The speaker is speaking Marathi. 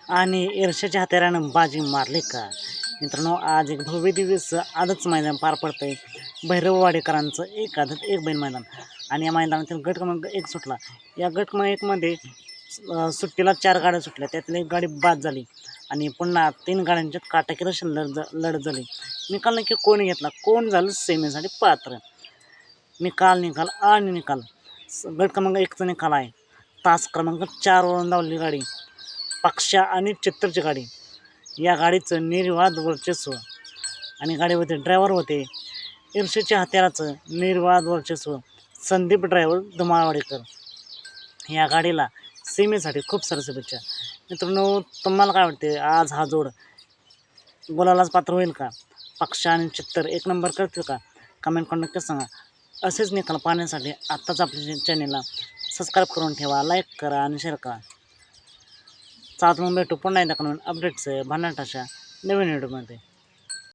आणि ईर्ष्याच्या हत्यारानं बाजी मारली का? मित्रांनो, आज एक भव्य दिवस आजच मैदान पार पडतंय. भैरववाडीकरांचं एक आदत एक बैल मैदान आणि या मैदानातील गट क्रमांक 1 सुटला. या गट क्रमांक 1मध्ये सुट्टीला 4 गाड्या सुटल्या, त्यातली एक गाडी बाद झाली आणि पुन्हा 3 गाड्यांच्यात काटाकीर अशी लढत झाली. निकाल नक्की कोण घेतला, कोण झालं सेमीसाठी पात्र? निकाल आणि निकाल. गट क्रमांक 1चा निकाल आहे. तास क्रमांक 4 वरून धावलेली गाडी पक्षा आणि चित्तरची गाडी. या गाडीचं निर्विवाद वर्चस्व आणि गाडीवरती ड्रायव्हर होते ईर्ष्येच्या हत्याराचं निर्विवाद वर्चस्व संदीप ड्रायव्हर धुमाळवाडीकर. या गाडीला सीमेसाठी खूप साऱ्या शुभेच्छा. मित्रांनो, तुम्हाला काय वाटते, आज हा जोड बोलायलाच पात्र होईल का? पक्षा आणि चित्तर एक नंबर करतील का? कमेंट करून नक्की सांगा. असेच निकाल पाहण्यासाठी आत्ताच आपल्या चॅनेलला सबस्क्राईब करून ठेवा, लाईक करा आणि शेअर करा. चला, मग भेटू पुन्हा एकदा नवीन अपडेट्स भन्नाट अशा नवीन व्हिडिओमध्ये.